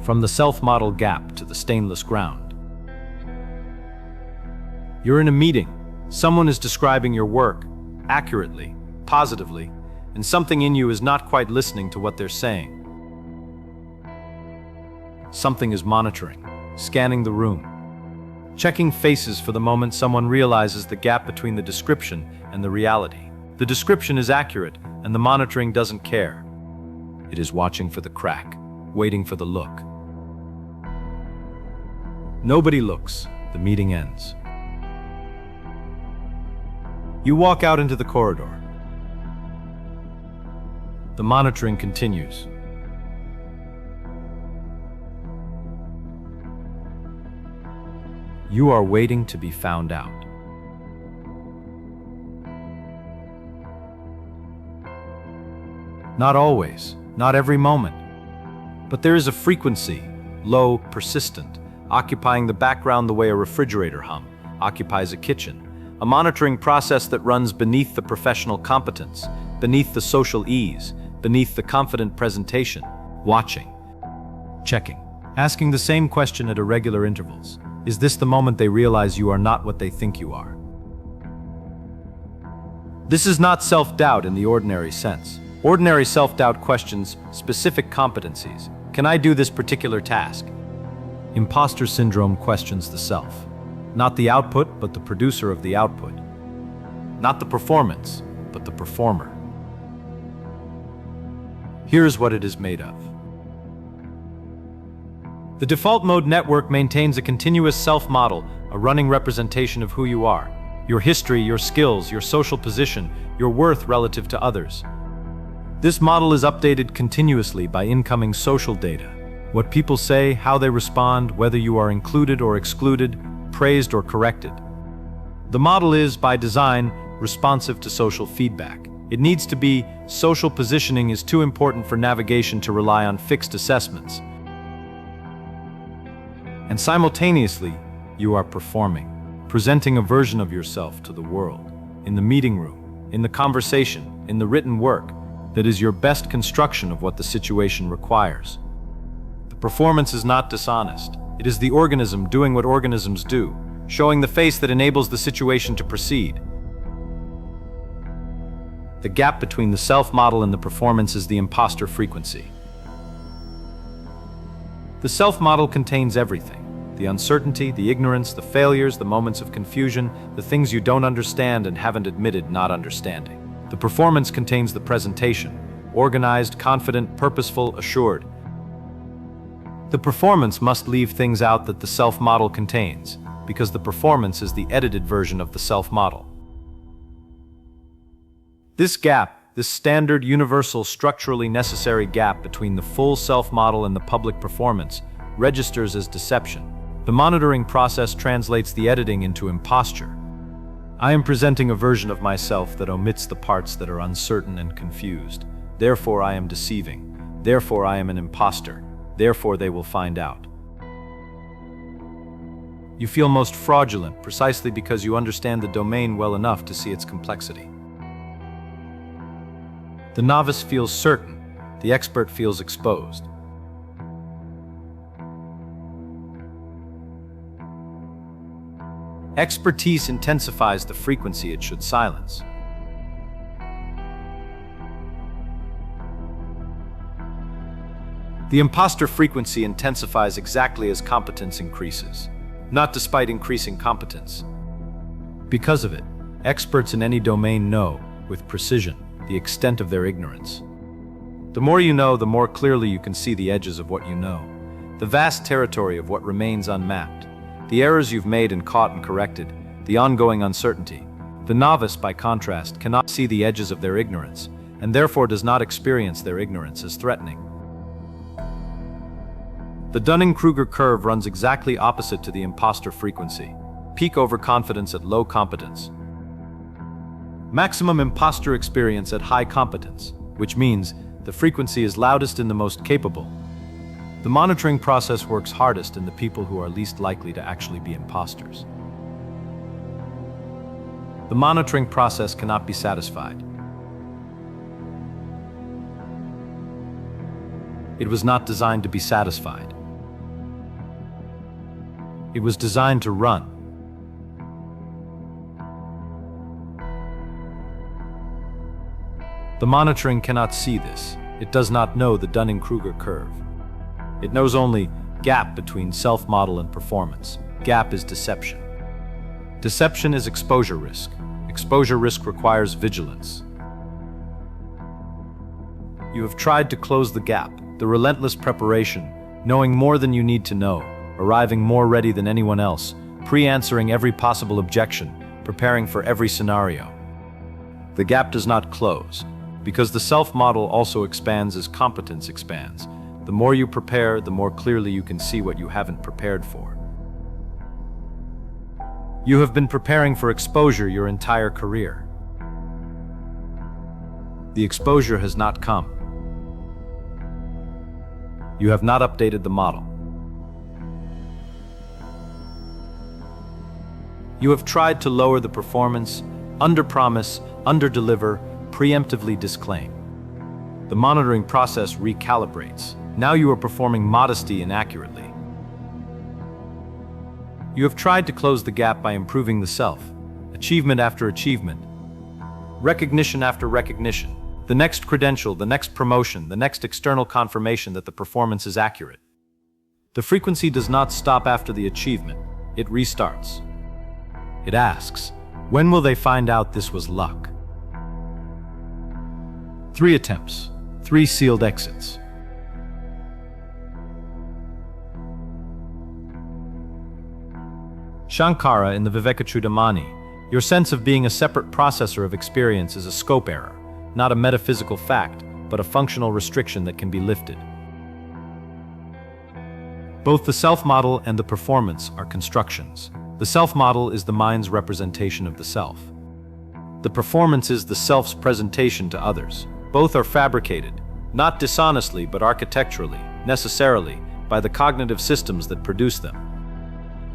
from the self-model gap to the stainless ground. You're in a meeting. Someone is describing your work accurately, positively, and something in you is not quite listening to what they're saying. Something is monitoring, scanning the room, checking faces for the moment someone realizes the gap between the description and the reality. The description is accurate, and the monitoring doesn't care. It is watching for the crack, waiting for the look. Nobody looks. The meeting ends. You walk out into the corridor. The monitoring continues. You are waiting to be found out. Not always, not every moment. But there is a frequency, low, persistent, occupying the background the way a refrigerator hum occupies a kitchen. A monitoring process that runs beneath the professional competence, beneath the social ease, beneath the confident presentation, watching, checking, asking the same question at irregular intervals. Is this the moment they realize you are not what they think you are? This is not self-doubt in the ordinary sense. Ordinary self-doubt questions specific competencies. Can I do this particular task? Imposter syndrome questions the self. Not the output, but the producer of the output. Not the performance, but the performer. Here's what it is made of. The default mode network maintains a continuous self-model, a running representation of who you are, your history, your skills, your social position, your worth relative to others. This model is updated continuously by incoming social data. What people say, how they respond, whether you are included or excluded, praised or corrected. The model is, by design, responsive to social feedback. It needs to be. Social positioning is too important for navigation to rely on fixed assessments. And simultaneously, you are performing, presenting a version of yourself to the world, in the meeting room, in the conversation, in the written work, that is your best construction of what the situation requires. The performance is not dishonest. It is the organism doing what organisms do, showing the face that enables the situation to proceed. The gap between the self-model and the performance is the imposter frequency. The self-model contains everything: the uncertainty, the ignorance, the failures, the moments of confusion, the things you don't understand and haven't admitted not understanding. The performance contains the presentation: organized, confident, purposeful, assured. The performance must leave things out that the self-model contains, because the performance is the edited version of the self-model. This gap, this standard, universal, structurally necessary gap between the full self-model and the public performance, registers as deception. The monitoring process translates the editing into imposture. I am presenting a version of myself that omits the parts that are uncertain and confused. Therefore I am deceiving. Therefore I am an imposter. Therefore they will find out. You feel most fraudulent precisely because you understand the domain well enough to see its complexity. The novice feels certain, the expert feels exposed. Expertise intensifies the frequency it should silence. The imposter frequency intensifies exactly as competence increases, not despite increasing competence. Because of it, experts in any domain know, with precision, the extent of their ignorance. The more you know, the more clearly you can see the edges of what you know, the vast territory of what remains unmapped, the errors you've made and caught and corrected, the ongoing uncertainty. The novice, by contrast, cannot see the edges of their ignorance, and therefore does not experience their ignorance as threatening. The Dunning-Kruger curve runs exactly opposite to the imposter frequency. Peak overconfidence at low competence. Maximum imposter experience at high competence, which means the frequency is loudest in the most capable. The monitoring process works hardest in the people who are least likely to actually be imposters. The monitoring process cannot be satisfied. It was not designed to be satisfied. It was designed to run. The monitoring cannot see this. It does not know the Dunning-Kruger curve. It knows only gap between self-model and performance. Gap is deception. Deception is exposure risk. Exposure risk requires vigilance. You have tried to close the gap, the relentless preparation, knowing more than you need to know, arriving more ready than anyone else, pre-answering every possible objection, preparing for every scenario. The gap does not close, because the self-model also expands as competence expands. The more you prepare, the more clearly you can see what you haven't prepared for. You have been preparing for exposure your entire career. The exposure has not come. You have not updated the model. You have tried to lower the performance, under-promise, under-deliver, preemptively disclaim. The monitoring process recalibrates. Now you are performing modesty inaccurately. You have tried to close the gap by improving the self, achievement after achievement, recognition after recognition, the next credential, the next promotion, the next external confirmation that the performance is accurate. The frequency does not stop after the achievement, it restarts. It asks, when will they find out this was luck? 3 attempts, 3 sealed exits. Shankara in the Vivekachudamani, your sense of being a separate processor of experience is a scope error, not a metaphysical fact, but a functional restriction that can be lifted. Both the self-model and the performance are constructions. The self-model is the mind's representation of the self. The performance is the self's presentation to others. Both are fabricated, not dishonestly but architecturally, necessarily, by the cognitive systems that produce them.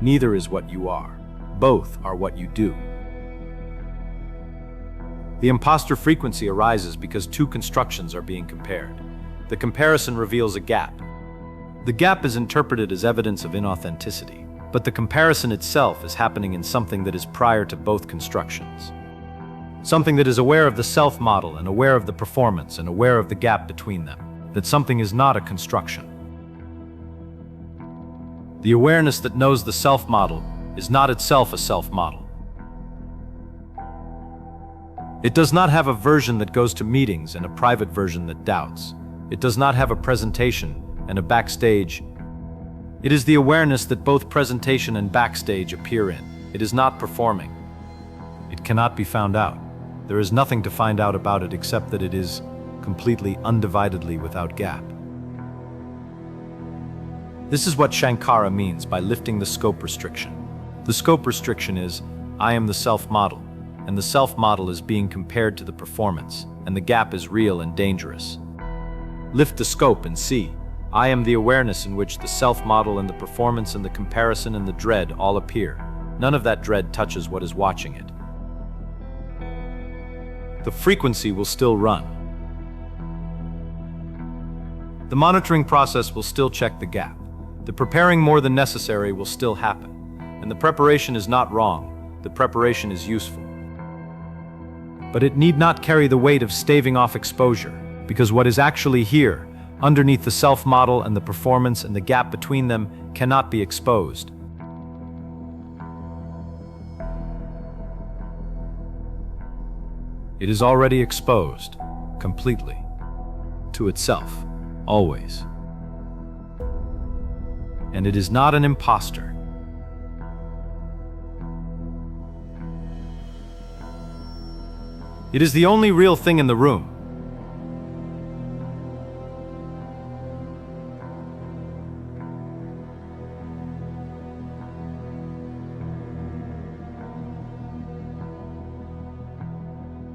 Neither is what you are. Both are what you do. The imposter frequency arises because 2 constructions are being compared. The comparison reveals a gap. The gap is interpreted as evidence of inauthenticity, but the comparison itself is happening in something that is prior to both constructions. Something that is aware of the self-model and aware of the performance and aware of the gap between them. That something is not a construction. The awareness that knows the self-model is not itself a self-model. It does not have a version that goes to meetings and a private version that doubts. It does not have a presentation and a backstage. It is the awareness that both presentation and backstage appear in. It is not performing. It cannot be found out. There is nothing to find out about it except that it is completely undividedly without gap. This is what Shankara means by lifting the scope restriction. The scope restriction is, I am the self-model, and the self-model is being compared to the performance, and the gap is real and dangerous. Lift the scope and see, I am the awareness in which the self-model and the performance and the comparison and the dread all appear. None of that dread touches what is watching it. The frequency will still run. The monitoring process will still check the gap. The preparing more than necessary will still happen. And the preparation is not wrong. The preparation is useful. But it need not carry the weight of staving off exposure, because what is actually here, underneath the self-model and the performance and the gap between them, cannot be exposed. It is already exposed, completely, to itself, always. And it is not an imposter. It is the only real thing in the room.